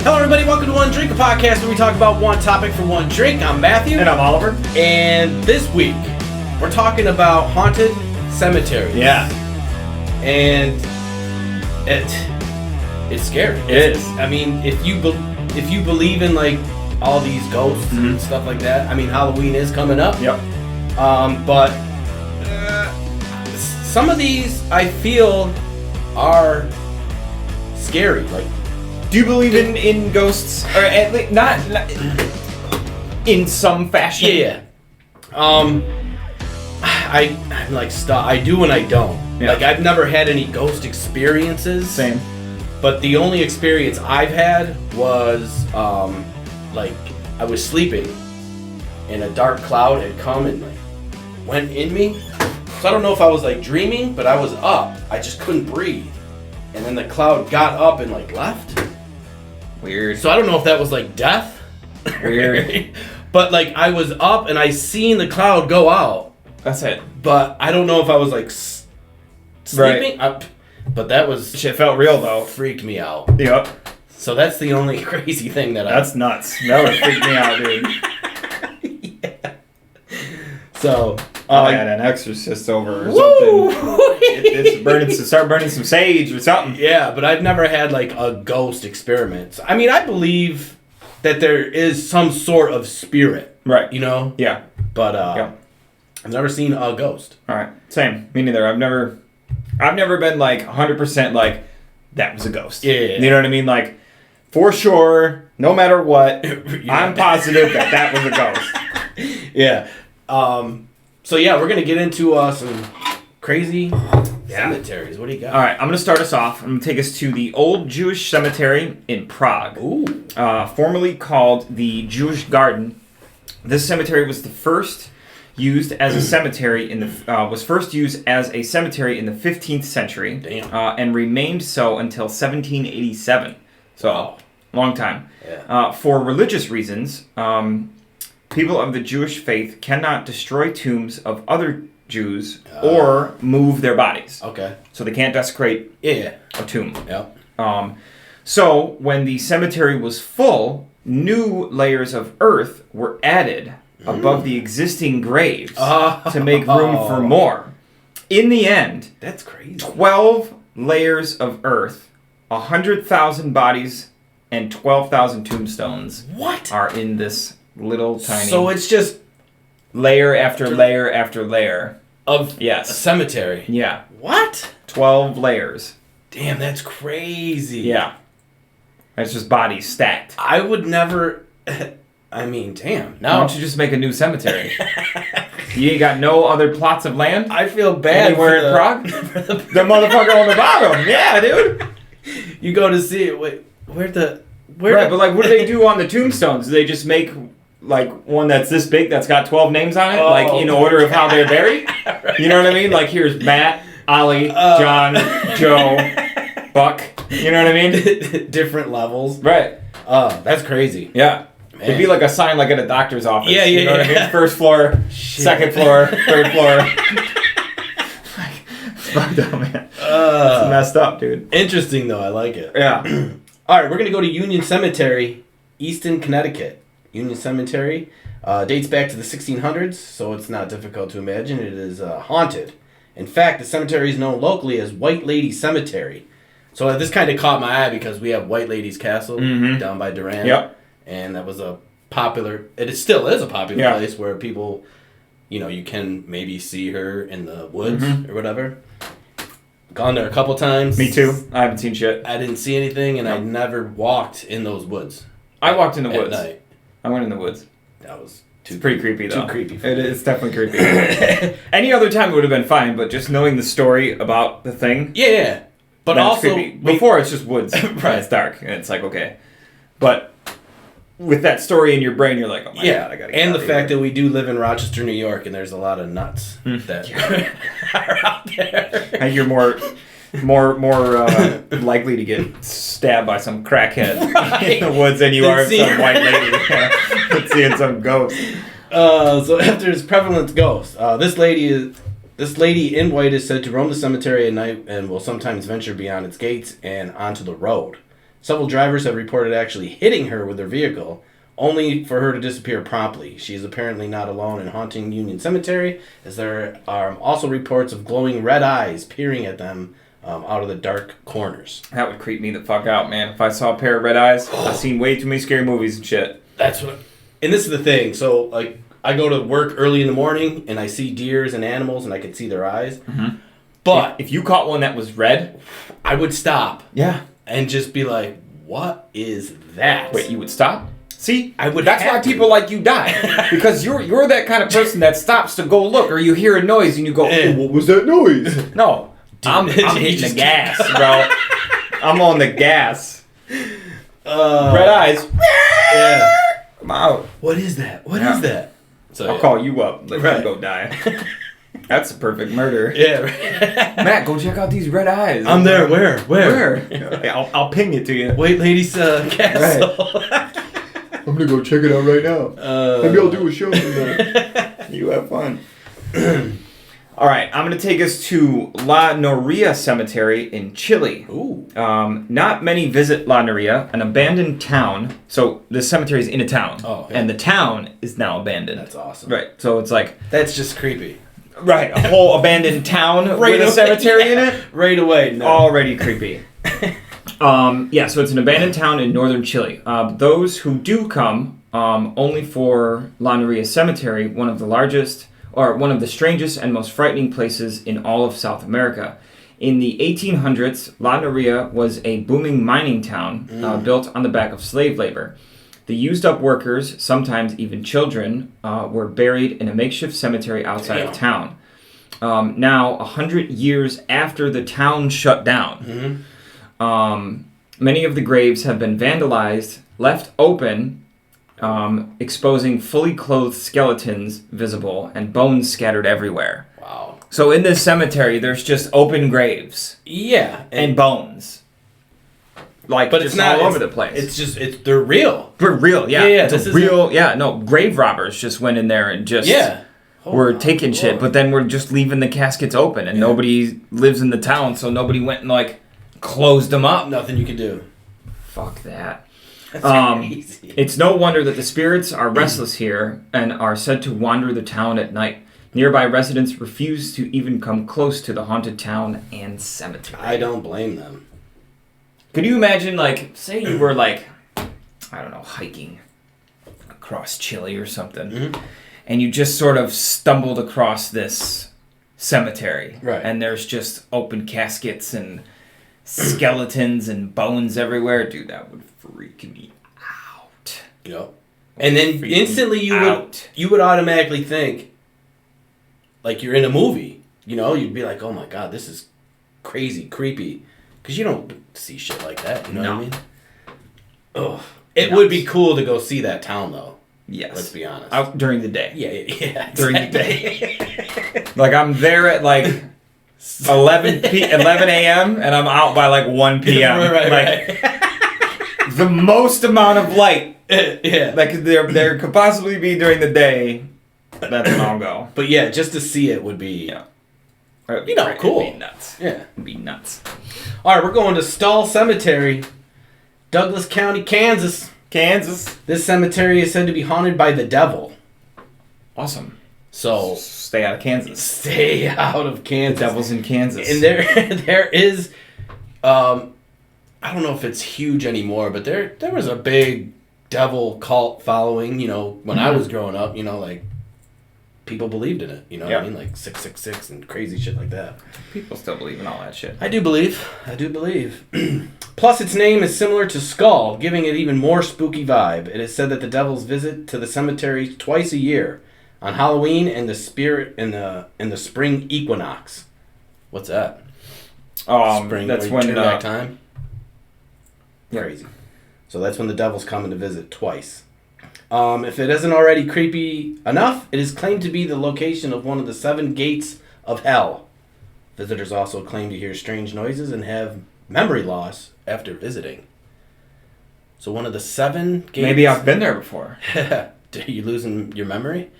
Hello everybody, welcome to One Drink, a podcast where we talk about one topic for one drink. I'm Matthew. And I'm Oliver. And this week, we're talking about haunted cemeteries. Yeah. And it's scary. It is. I mean, if you believe in like all these ghosts and stuff like that, I mean, Halloween is coming up. Yep. But some of these I feel are scary. Like, do you believe in ghosts, or at least not in some fashion? Yeah. I'm like stuck. I do and I don't. Yeah. Like, I've never had any ghost experiences. Same. But the only experience I've had was like I was sleeping and a dark cloud had come and like went in me. So I don't know if I was like dreaming, but I was up. I just couldn't breathe. And then the cloud got up and like left. Weird. So I don't know if that was like death. Weird. But like I was up and I seen the cloud go out. That's it. But I don't know if I was like sleeping. Right. But that was Shit felt real though. freaked me out. Yep. So that's the only crazy thing that That's nuts. That would freak me out, dude. Yeah. So I had an exorcist over or woo! something. Start burning some sage or something. Yeah, but I've never had like a ghost experiment. I mean, I believe that there is some sort of spirit, Right. you know? Yeah. But Yeah. I've never seen a ghost. All right. Same. Me neither. I've never been like 100% like that was a ghost. Yeah. You know what I mean? Like for sure, no matter what, Yeah. I'm positive that was a ghost. Yeah. So yeah, we're gonna get into some crazy cemeteries. What do you got? All right, I'm going to start us off. I'm going to take us to the Old Jewish Cemetery in Prague. Ooh. Formerly called the Jewish Garden. This cemetery was the first used as a cemetery in the 15th century. Damn. And remained so until 1787. So, long time. Yeah. For religious reasons, people of the Jewish faith cannot destroy tombs of other Jews or move their bodies. Okay. So they can't desecrate Yeah. a tomb. Yep. So when the cemetery was full, new layers of earth were added above the existing graves to make room for more. In the end, That's crazy. 12 layers of earth, 100,000 bodies, and 12,000 tombstones What? are in this little tiny So it's just layer after layer after layer. of Yes. a cemetery. Yeah. What? 12 layers. Damn, that's crazy. Yeah. It's just bodies stacked. I would never. I mean, damn. Why Now don't you just make a new cemetery? You ain't got no other plots of land? I feel bad. Anywhere for in Prague? for the The motherfucker on the bottom. Yeah, dude. You go to see it. Wait, where? Right, but like, what do they do on the tombstones? Do they just make like one that's this big that's got 12 names on it? Oh, like in order of how they're buried? You know what I mean? Like here's Matt, Ollie, John, Joe, Buck. You know what I mean? different levels. Right. That's crazy. Yeah. Man. It'd be like a sign like at a doctor's office. Yeah, You know what I yeah. mean? First floor, Shit. second floor, third floor. Fucked up, man. It's messed up, dude. Interesting though. I like it. Yeah. All right, we're gonna go to Union Cemetery, Easton, Connecticut. Union Cemetery dates back to the 1600s, so it's not difficult to imagine. It is haunted. In fact, the cemetery is known locally as White Lady Cemetery. So this kind of caught my eye because we have White Lady's Castle down by Durand. Yep. And that was a popular, it still is a popular Yeah. place where people, you know, you can maybe see her in the woods or whatever. Gone there a couple times. Me too. I haven't seen shit. I didn't see anything, and I never walked in those woods. I walked in the at woods. night. I went in the woods. That was It's pretty creepy, though. Too creepy. It's definitely creepy. Any other time it would have been fine, but just knowing the story about the thing. Yeah. But that's also, creepy. Before it's just woods. Right. It's dark, and it's like, okay. But with that story in your brain, you're like, oh my God, I gotta get and out the of fact here. that we do live in Rochester, New York, and there's a lot of nuts that are out there. I think you're more likely to get stabbed by some crackhead in the woods than you are some white lady than seeing some ghost. So after its prevalent ghost, this lady in white is said to roam the cemetery at night and will sometimes venture beyond its gates and onto the road. Several drivers have reported actually hitting her with their vehicle, only for her to disappear promptly. She is apparently not alone in haunting Union Cemetery, as there are also reports of glowing red eyes peering at them out of the dark corners. That would creep me the fuck out, man. If I saw a pair of red eyes, I've seen way too many scary movies and shit. That's what... And this is the thing. So, like, I go to work early in the morning, and I see deers and animals, and I can see their eyes. Mm-hmm. But... If you caught one that was red... I would stop. Yeah. And just be like, what is that? Wait, you would stop? See, I would. That's why people like you die, because you're that kind of person that stops to go look, or you hear a noise and you go, oh, "What was that noise?" No, I'm hitting the gas, bro. I'm on the gas. Red eyes. Yeah, I'm out. What is that? What is that? So I'll call you up. Let you go die. That's a perfect murder. Yeah, right. Matt, go check out these red eyes. I'm there. Where? Hey, I'll ping it to you. Wait, ladies, castle. Right. I'm gonna go check it out right now. Maybe I'll do a show from there. You have fun. All right, I'm gonna take us to La Noria Cemetery in Chile. Ooh. Not many visit La Noria, an abandoned town. So the cemetery is in a town, and the town is now abandoned. That's awesome. Right. So it's like that's just creepy. Right, a whole abandoned town with a cemetery in it. Right away. No. Already creepy. So it's an abandoned town in northern Chile. Those who do come only for La Noria Cemetery, one of the strangest and most frightening places in all of South America. In the 1800s, La Noria was a booming mining town built on the back of slave labor. The used-up workers, sometimes even children, were buried in a makeshift cemetery outside of town. Now, 100 years after the town shut down, many of the graves have been vandalized, left open, exposing fully clothed skeletons visible, and bones scattered everywhere. Wow. So in this cemetery, there's just open graves. Yeah. And bones. Like, but it's not all over the place. They're real. They're real, yeah. Yeah, it's real, grave robbers just went in there and just were taking shit, but then we're just leaving the caskets open, and nobody lives in the town, so nobody went and, like, closed them up. Nothing you can do. Fuck that. That's crazy. It's no wonder that the spirits are restless here and are said to wander the town at night. Nearby residents refuse to even come close to the haunted town and cemetery. I don't blame them. Could you imagine, like, say you were, like, I don't know, hiking across Chile or something, and you just sort of stumbled across this cemetery, right? And there's just open caskets and skeletons and bones everywhere. Dude, that would freak me out. Yep. And then instantly you would automatically think, like you're in a movie. You know, you'd be like, oh my God, this is crazy, creepy. Because you don't see shit like that, you know what I mean? Ugh. It would be cool to go see that town, though. Yes. Let's be honest. Out during the day. Yeah. During the day. Like, I'm there at, like, 11 a.m., and I'm out by, like, 1 p.m. Right. The most amount of light. Yeah. Like, there could possibly be during the day. That's when I'll go. But, yeah, just to see it would be... Yeah. Cool. It'd be nuts. Yeah. It'd be nuts. All right, we're going to Stall Cemetery, Douglas County, Kansas. This cemetery is said to be haunted by the devil. Awesome. So stay out of Kansas. Stay out of Kansas. The devil's in Kansas. And there is, I don't know if it's huge anymore, but there was a big devil cult following. You know, when I was growing up, you know, like. People believed in it, you know what I mean? Like 666 and crazy shit like that. People still believe in all that shit. I do believe. Plus, its name is similar to Skull, giving it even more spooky vibe. It is said that the devils visit to the cemetery twice a year, on Halloween and the spring equinox. What's that? Spring. That's when turn back time. Crazy. So that's when the devil's coming to visit twice. If it isn't already creepy enough, it is claimed to be the location of one of the 7 gates of hell. Visitors also claim to hear strange noises and have memory loss after visiting. So one of the 7 gates... Maybe I've been there before. Are you losing your memory?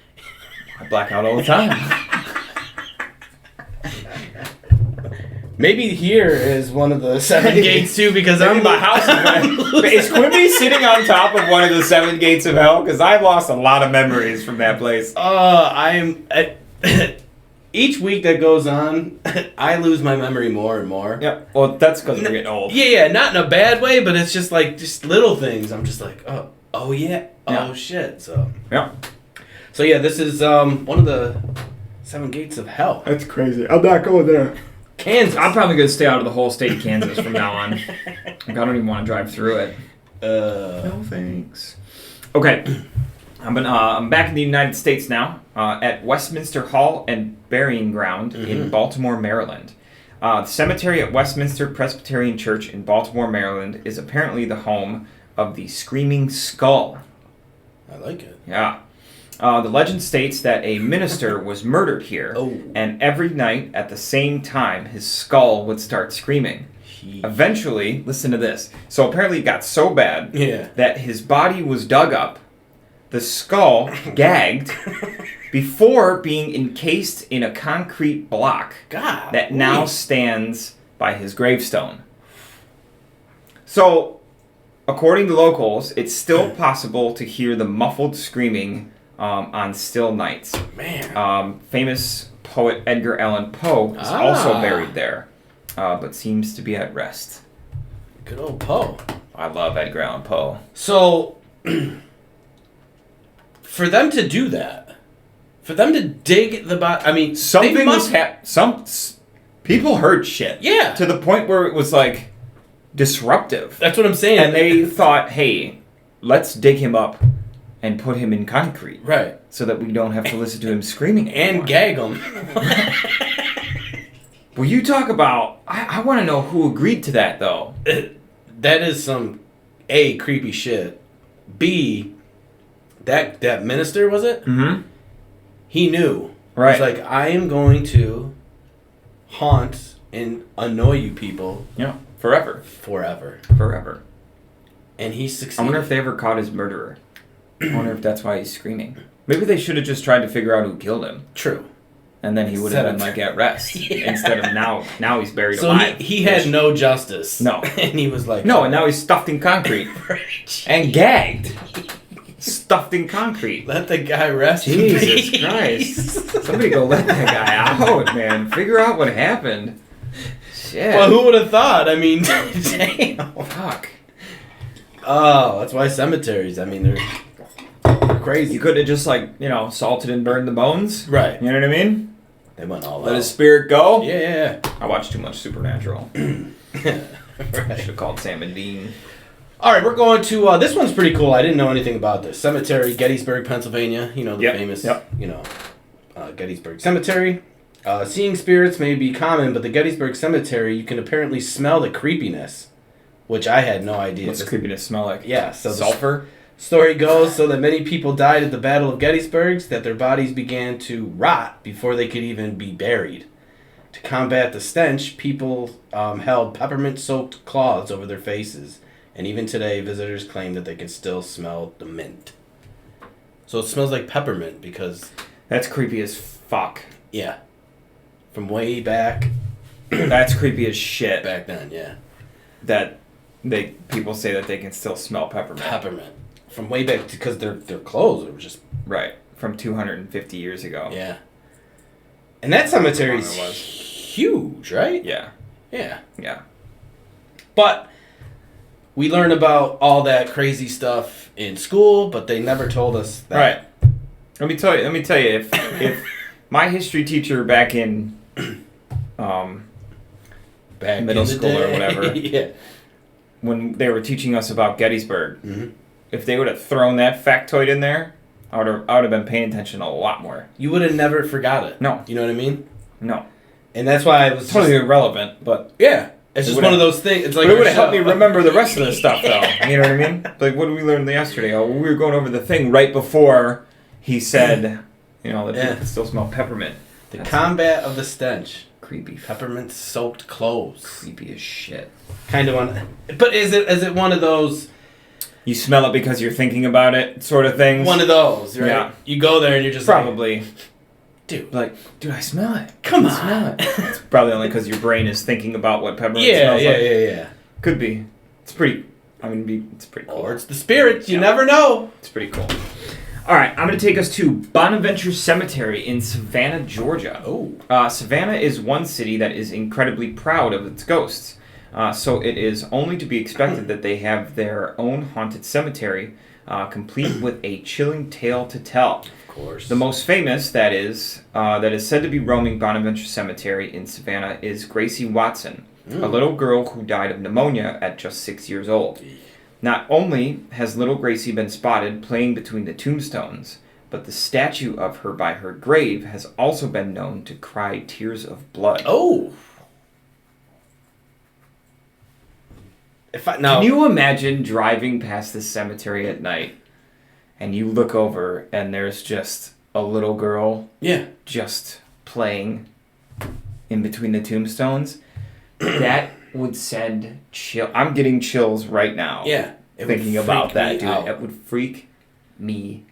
I black out all the time. Maybe here is one of the 7 gates too, because I'm in my house. Is Quimby sitting on top of one of the 7 gates of hell? Because I've lost a lot of memories from that place. Each week that goes on, I lose my memory more and more. Yeah, well, that's because we're getting old. Yeah, not in a bad way, but it's just like little things. I'm just like, oh yeah, oh shit. So yeah. So yeah, this is one of the 7 gates of hell. That's crazy. I'm not going there. Kansas. I'm probably going to stay out of the whole state of Kansas from now on. I don't even want to drive through it. No thanks. Okay. I'm back in the United States now at Westminster Hall and Burying Ground in Baltimore, Maryland. The cemetery at Westminster Presbyterian Church in Baltimore, Maryland is apparently the home of the Screaming Skull. I like it. Yeah. The legend states that a minister was murdered here, and every night at the same time, his skull would start screaming. Eventually, listen to this. So apparently it got so bad that his body was dug up, the skull gagged, before being encased in a concrete block that now stands by his gravestone. So, according to locals, it's still possible to hear the muffled screaming on still nights. Man. Famous poet Edgar Allan Poe is also buried there, but seems to be at rest. Good old Poe. I love Edgar Allan Poe. So, for them to do that, for them to dig the body, I mean, something was some people heard shit. Yeah. To the point where it was like disruptive. That's what I'm saying. And they thought, hey, let's dig him up and put him in concrete. Right. So that we don't have to listen to him screaming anymore. And gag him. Well, you talk about... I want to know who agreed to that, though. That is some, A, creepy shit. B, that minister, was it? Mm-hmm. He knew. Right. He's like, I am going to haunt and annoy you people. Yeah. Forever. Forever. And he succeeded. I wonder if they ever caught his murderer. I wonder if that's why he's screaming. Maybe they should have just tried to figure out who killed him. True. And then he would have been like at rest. Instead of now he's buried alive. So he had no justice. No. And he was like... No, and now he's stuffed in concrete. And gagged. Stuffed in concrete. Let the guy rest. Jesus Christ. Somebody go let that guy out, man. Figure out what happened. Shit. Well, who would have thought? I mean, damn. Fuck. Oh, that's why cemeteries, I mean, they're crazy. You could have just, salted and burned the bones. Right. You know what I mean? They went all out. Let his spirit go. Yeah. I watched too much Supernatural. Right. Should have called Sam and Dean. All right, we're going to, this one's pretty cool. I didn't know anything about this. Cemetery, Gettysburg, Pennsylvania. You know, the famous, Gettysburg Cemetery. Seeing spirits may be common, but the Gettysburg Cemetery, you can apparently smell the creepiness, which I had no idea. What's creepiness smell like? Yeah, so sulfur? Story goes so that many people died at the Battle of Gettysburg, that their bodies began to rot before they could even be buried. To combat the stench, people held peppermint-soaked cloths over their faces, and even today, visitors claim that they can still smell the mint. So it smells like peppermint because... That's creepy as fuck. Yeah. From way back... That's creepy as shit. Back then, yeah. That people say that they can still smell peppermint. Peppermint. From way back, because their clothes were just... Right. From 250 years ago. Yeah. And that cemetery's huge, right? Yeah. Yeah. Yeah. But we learn about all that crazy stuff in school, but they never told us that. Right. Let me tell you, if my history teacher back in middle school or whatever, yeah, when they were teaching us about Gettysburg, if they would have thrown that factoid in there, I would have been paying attention a lot more. You would have never forgot it. No. You know what I mean? No. And that's why it was totally irrelevant, but... Yeah. It's just one of those things. It's like it would have helped me remember the rest of the stuff, though. You know what I mean? Like, what did we learn yesterday? Oh, we were going over the thing right before he said, that people can still smell peppermint. The combat of the stench. Creepy. Peppermint-soaked clothes. Creepy as shit. Kind of one. But is it one of those... You smell it because you're thinking about it, sort of things? One of those, right? Yeah. You go there and you're just probably. Dude, I smell it. Come on. Smell it. It's probably only because your brain is thinking about what peppermint Yeah, smells like. yeah. Could be. It's pretty. It's pretty cool. Or it's the spirit. You never know. It's pretty cool. All right, I'm going to take us to Bonaventure Cemetery in Savannah, Georgia. Oh. Savannah is one city that is incredibly proud of its ghosts. So it is only to be expected that they have their own haunted cemetery, complete with a chilling tale to tell. Of course. The most famous, that is said to be roaming Bonaventure Cemetery in Savannah, is Gracie Watson, a little girl who died of pneumonia at just 6 years old. Not only has little Gracie been spotted playing between the tombstones, but the statue of her by her grave has also been known to cry tears of blood. Oh! Can you imagine driving past this cemetery at night and you look over and there's just a little girl just playing in between the tombstones? That would send chill. I'm getting chills right now. Yeah. Thinking about that, dude. It would freak me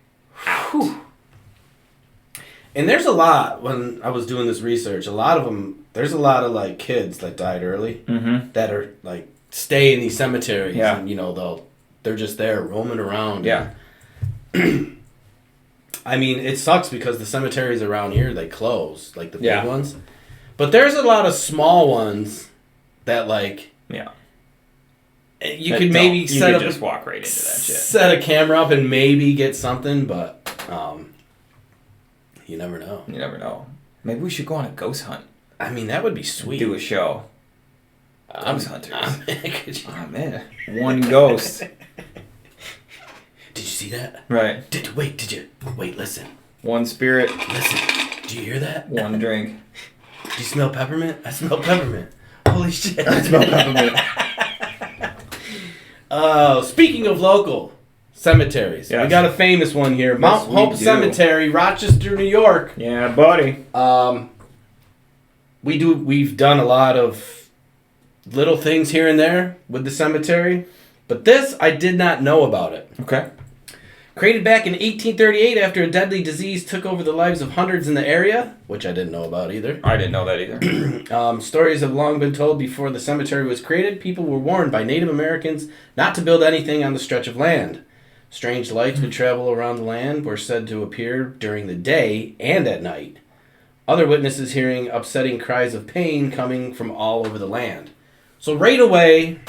out. Whew. And there's a lot, when I was doing this research, there's a lot of like kids that died early that are like stay in these cemeteries and they're just there roaming around. Yeah. I mean, it sucks because the cemeteries around here, they close, like the big ones. But there's a lot of small ones that you could maybe just walk right into that shit. Set a camera up and maybe get something, but you never know. You never know. Maybe we should go on a ghost hunt. I mean, that would be sweet. Do a show. Ghost hunters. Oh man, one ghost. Did you see that? Right. Did you? Wait, listen. One spirit. Listen. Do you hear that? One drink. Do you smell peppermint? I smell peppermint. Holy shit. I smell peppermint. Speaking of local cemeteries, we got a famous one here. Mount Hope Cemetery, Rochester, New York. Yeah, buddy. We've done a lot of little things here and there with the cemetery, but this, I did not know about it. Okay. Created back in 1838 after a deadly disease took over the lives of hundreds in the area, which I didn't know about either. I didn't know that either. Stories have long been told before the cemetery was created. People were warned by Native Americans not to build anything on the stretch of land. Strange lights would travel around the land, were said to appear during the day and at night. Other witnesses hearing upsetting cries of pain coming from all over the land. So right away...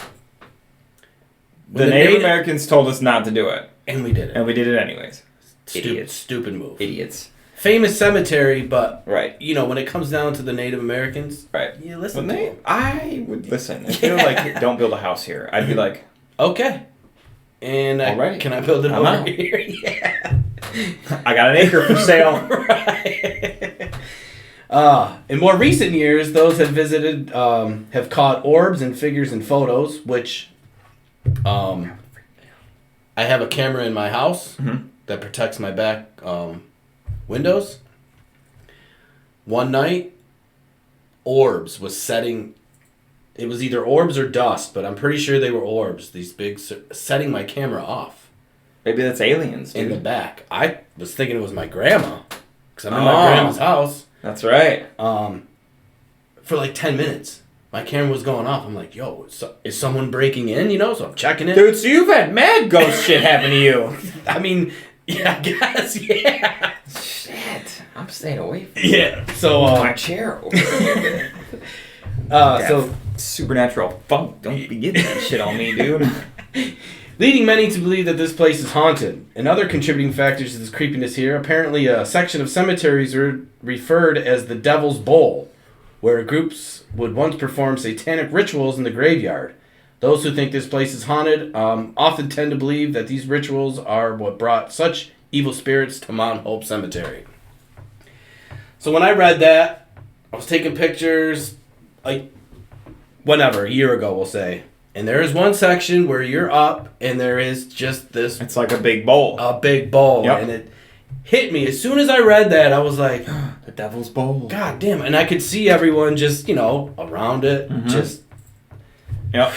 The Native Americans told us not to do it. And we did it. And we did it anyways. Idiots. Stupid move. Idiots. Famous cemetery, but right. When it comes down to the Native Americans, right? You listen to them. I would listen. If they're like, don't build a house here, I'd be like, okay. And can I build it over here? Yeah. I got an acre for sale. Right. In more recent years, those have visited have caught orbs and figures in photos, which I have a camera in my house that protects my back windows. One night, orbs was setting. It was either orbs or dust, but I'm pretty sure they were orbs. These big setting my camera off. Maybe that's aliens, dude. In the back. I was thinking it was my grandma, because I'm in my grandma's house. That's right. For like 10 minutes. My camera was going off. I'm like, yo, is someone breaking in? So I'm checking it. Dude, so you've had mad ghost shit happen to you. I mean, yeah, I guess, yeah. Shit. I'm staying away from So, my chair over here. So supernatural funk. Don't be getting that shit on me, dude. Leading many to believe that this place is haunted. And other contributing factors to this creepiness here, apparently a section of cemeteries are referred as the Devil's Bowl, where groups would once perform satanic rituals in the graveyard. Those who think this place is haunted often tend to believe that these rituals are what brought such evil spirits to Mount Hope Cemetery. So when I read that, I was taking pictures, like, a year ago, we'll say. And there is one section where you're up, and there is just this... It's like a big bowl. A big bowl. Yep. And it hit me. As soon as I read that, I was like... The Devil's Bowl. God damn. And I could see everyone just, around it. Just... Yep.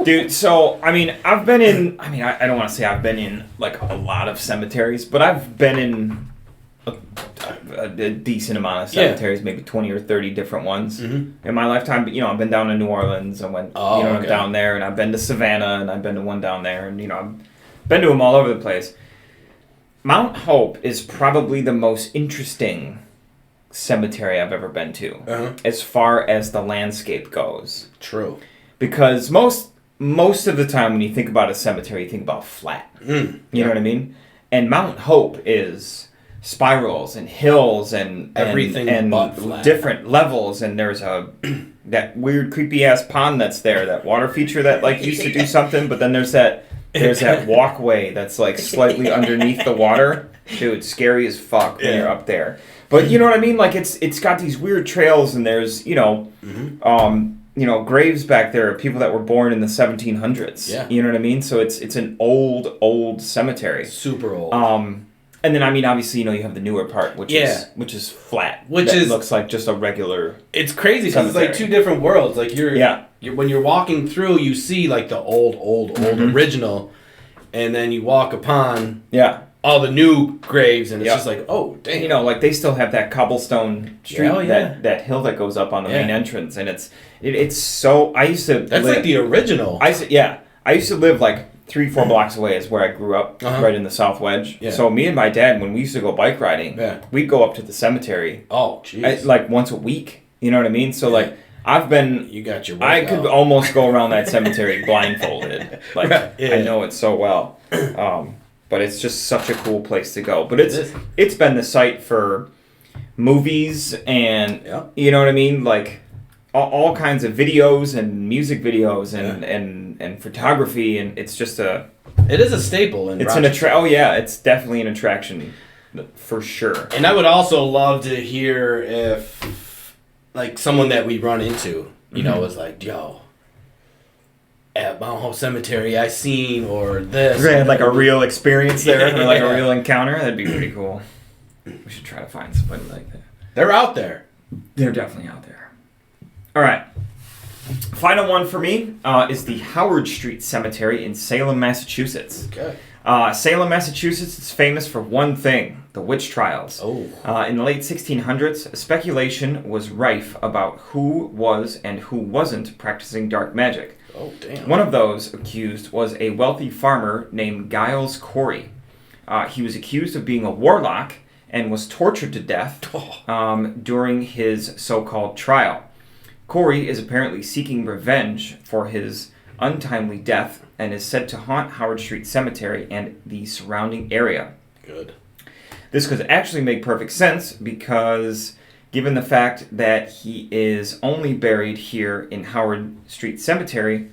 Dude, so, I mean, I've been in... I don't want to say I've been in, like, a lot of cemeteries, but I've been in a decent amount of cemeteries, maybe 20 or 30 different ones in my lifetime. But, I've been down to New Orleans. I went, down there, and I've been to Savannah, and I've been to one down there, and, I've been to them all over the place. Mount Hope is probably the most interesting cemetery I've ever been to, as far as the landscape goes. True. Because most of the time when you think about a cemetery, you think about flat. You know what I mean? And Mount Hope is spirals and hills and everything and but flat. Different levels, and there's that weird creepy ass pond that's there, that water feature that used to do something, but then there's that walkway that's slightly underneath the water. Dude, scary as fuck when you're up there. But you know what I mean? It's got these weird trails, and there's graves back there of people that were born in the 1700s. Yeah. You know what I mean? So it's an old cemetery. Super old. And then obviously you have the newer part, which is flat, looks like just a regular. It's crazy because it's two different worlds. You're when you're walking through, you see the old original, and then you walk upon all the new graves, and it's just oh damn. They still have that cobblestone street, that hill that goes up on the main entrance, and it's so. I used to. That's the original. I used to live 3-4 blocks away is where I grew up, right in the South Wedge. Yeah. So me and my dad, when we used to go bike riding, we'd go up to the cemetery. Oh, jeez. Once a week. You know what I mean? So I've been. You got your. I could almost go around that cemetery blindfolded. I know it so well. But it's just such a cool place to go. But it's been the site for movies and you know what I mean, all kinds of videos and music videos and photography, and it's just it is a staple in Rochester. It's definitely an attraction for sure. And I would also love to hear if someone that we run into was yo, at Mount Hope Cemetery I seen or this. They had a real experience there, or a real encounter. That'd be pretty cool. We should try to find somebody like that. They're out there. They're definitely out there. All right. Final one for me is the Howard Street Cemetery in Salem, Massachusetts. Okay. Salem, Massachusetts is famous for one thing, the witch trials. Oh. In the late 1600s, speculation was rife about who was and who wasn't practicing dark magic. Oh, damn. One of those accused was a wealthy farmer named Giles Corey. He was accused of being a warlock and was tortured to death during his so-called trial. Corey is apparently seeking revenge for his untimely death and is said to haunt Howard Street Cemetery and the surrounding area. Good. This could actually make perfect sense because given the fact that he is only buried here in Howard Street Cemetery,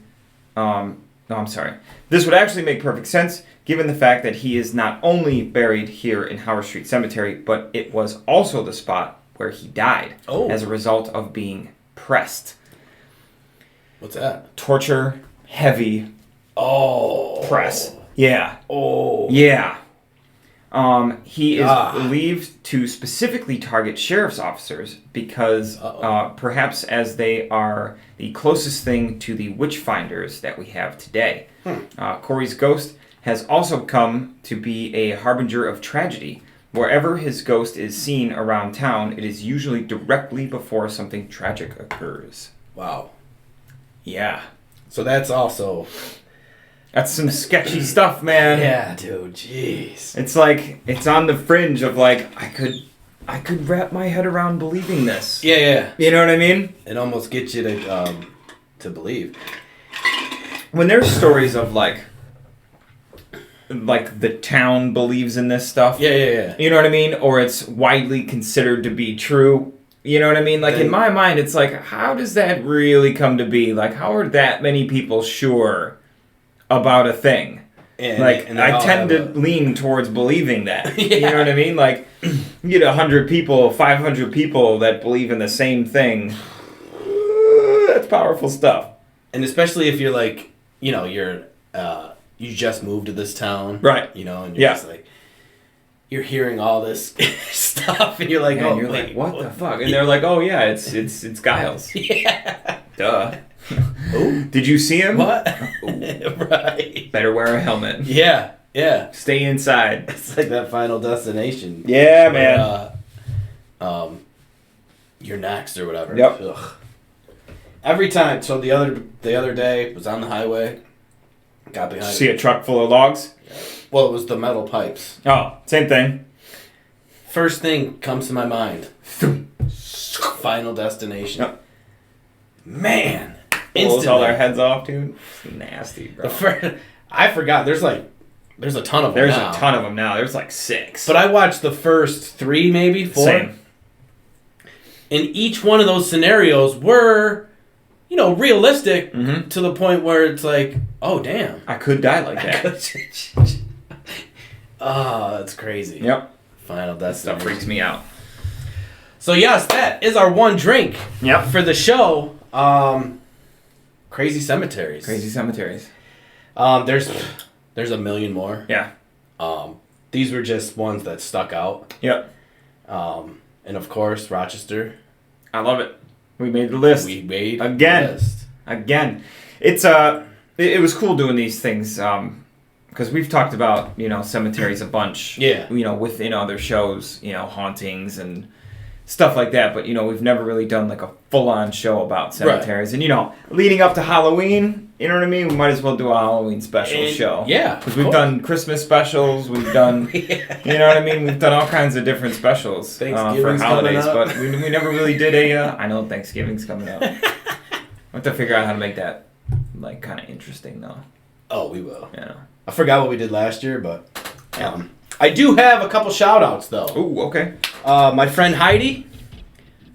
This would actually make perfect sense given the fact that he is not only buried here in Howard Street Cemetery, but it was also the spot where he died as a result of being pressed. What's that? Torture, heavy press. Yeah. Oh. Yeah. He is believed to specifically target sheriff's officers because perhaps as they are the closest thing to the witch finders that we have today. Corey's ghost has also come to be a harbinger of tragedy. Wherever his ghost is seen around town, it is usually directly before something tragic occurs. Wow. Yeah. So that's also... That's some sketchy stuff, man. Yeah, dude. Jeez. It's it's on the fringe of I could wrap my head around believing this. Yeah. You know what I mean? It almost gets you to believe. When there's stories of the town believes in this stuff. Yeah. You know what I mean? Or it's widely considered to be true. You know what I mean? In my mind, it's how does that really come to be? How are that many people sure about a thing? And I tend to lean towards believing that. Yeah. You know what I mean? You get 100 people, 500 people that believe in the same thing. That's powerful stuff. And especially if you're you just moved to this town. Right. And you're just you're hearing all this stuff and you're what the fuck? And they're oh yeah, it's Giles. Yeah. Duh. Oh, did you see him? What? Right. Better wear a helmet. Yeah. Yeah. Stay inside. It's like that Final Destination. Yeah, man. You're next or whatever. Yep. Ugh. Every time. So the other day was on the highway. Got behind. See a truck full of logs? Well, it was the metal pipes. Oh, same thing. First thing comes to my mind. Final Destination. Yep. Man. Blows all their heads off, dude. It's nasty, bro. I forgot. There's a ton of them There's now. a ton of them now. There's like 6. But I watched the first 3, maybe 4. Same. And each one of those scenarios were, realistic to the point where it's like, oh, damn. I could die like that. That's crazy. Yep. Final That stuff Destination. freaks me out. So, yes, that is our one drink Yep. for the show. Crazy Cemeteries. Crazy Cemeteries. There's a million more. Yeah. These were just ones that stuck out. Yep. And, of course, Rochester. I love it. We made the list. We made Again. the list. Again. It's it was cool doing these things because we've talked about, cemeteries a bunch. Yeah. Within other shows, hauntings and stuff like that, but we've never really done like a full-on show about cemeteries. Right. And leading up to Halloween, you know what I mean? We might as well do a Halloween special show. Yeah. Because we've done Christmas specials, we've done, you know what I mean? We've done all kinds of different specials for Thanksgiving's holidays, coming up. but we never really did I know Thanksgiving's coming up. I have to figure out how to make that like kind of interesting though. Oh, we will. Yeah. I forgot what we did last year, but I do have a couple shout-outs, though. Ooh, okay. My friend Heidi,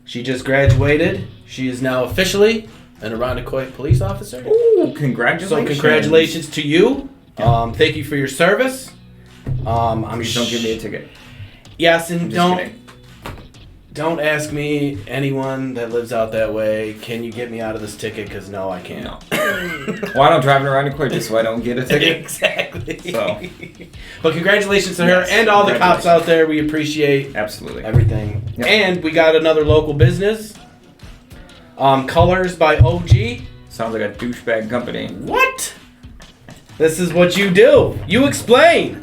she just graduated. She is now officially an Irondequoit police officer. Ooh, congratulations. So congratulations to you. Thank you for your service. Please don't give me a ticket. Yes, and I'm just kidding. don't ask me, anyone that lives out that way, can you get me out of this ticket? Because no, I can't. No. Well, I don't drive around in quick just so I don't get a ticket. Exactly. So. But congratulations to her and all the cops out there. We appreciate Absolutely everything. Yep. And we got another local business. Colors by OG. Sounds like a douchebag company. What? This is what you do. You explain.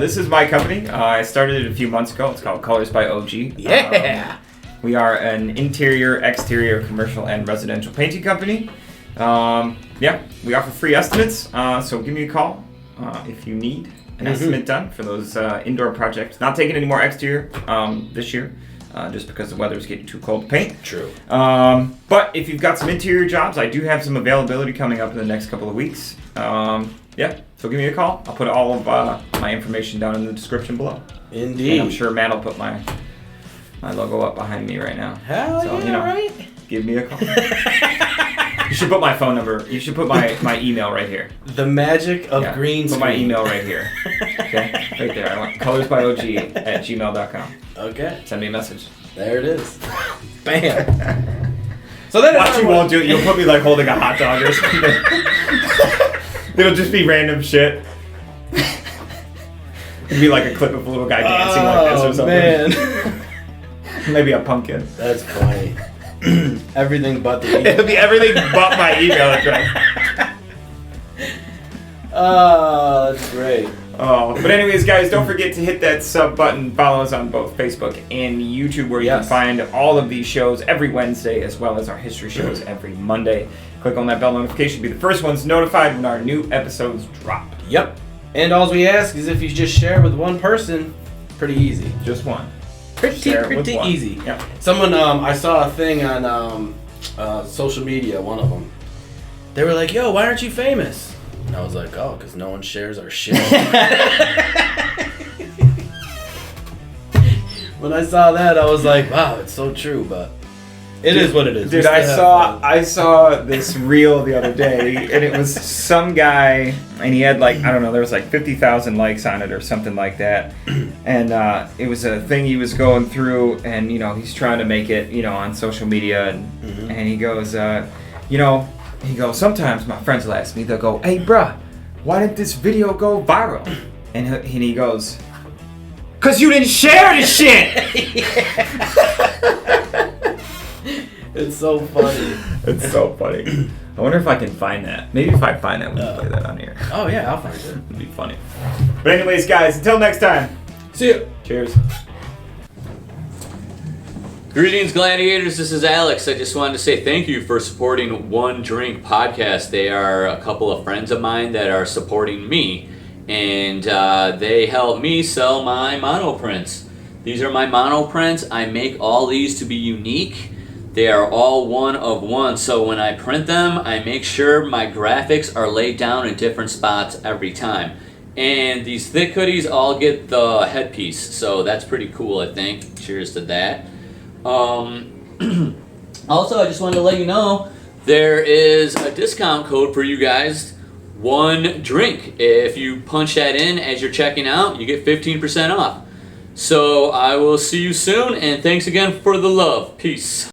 This is my company. I started it a few months ago. It's called Colors by OG. Yeah. We are an interior, exterior, commercial, and residential painting company. We offer free estimates, so give me a call if you need an estimate done for those indoor projects. Not taking any more exterior this year, just because the weather's getting too cold to paint. True. But if you've got some interior jobs, I do have some availability coming up in the next couple of weeks. So give me a call. I'll put all of my information down in the description below. Indeed. And I'm sure Matt will put my logo up behind me right now. Hell so, yeah, right? Give me a call. You should put my phone number. You should put my email right here. The magic of green Put screen. my email right here. Okay? Right there. I want colorsbyog@gmail.com. Okay. Send me a message. There it is. Bam. So then Watch, you won't do it. You'll put me like holding a hot dog or something. It'll just be random shit. It'll be like a clip of a little guy dancing like this or something. Man. Maybe a pumpkin. That's funny. Everything but the It'll be everything but my email address. Oh, that's great. Oh, but anyways, guys, don't forget to hit that sub button. Follow us on both Facebook and YouTube, where you can find all of these shows every Wednesday, as well as our history shows every Monday. Click on that bell notification to be the first ones notified when our new episodes drop. Yep. And all we ask is if you just share with one person, pretty easy. Just one. Pretty easy. Yep. Someone, I saw a thing on social media, one of them. They were like, yo, why aren't you famous? And I was like, oh, because no one shares our shit. When I saw that, I was like, wow, it's so true, but it is what it is. Dude, I saw this reel the other day, and it was some guy, and he had like, I don't know, there was like 50,000 likes on it or something like that. And it was a thing he was going through, and he's trying to make it, on social media, and he goes, sometimes my friends will ask me, they'll go, hey, bruh, why didn't this video go viral? And he goes, 'cause you didn't share the shit! It's so funny. It's so funny. I wonder if I can find that. Maybe if I find that, we can play that on here. Oh, yeah, I'll find it. It'd be funny. But anyways, guys, until next time. See ya. Cheers. Greetings, gladiators. This is Alex. I just wanted to say thank you for supporting One Drink Podcast. They are a couple of friends of mine that are supporting me, and they help me sell my monoprints. These are my monoprints. I make all these to be unique. They are all one of one, so when I print them, I make sure my graphics are laid down in different spots every time. And these thick hoodies all get the headpiece, so that's pretty cool, I think. Cheers to that. Also, I just wanted to let you know there is a discount code for you guys. One drink. If you punch that in as you're checking out, you get 15% off. So I will see you soon, and thanks again for the love. Peace.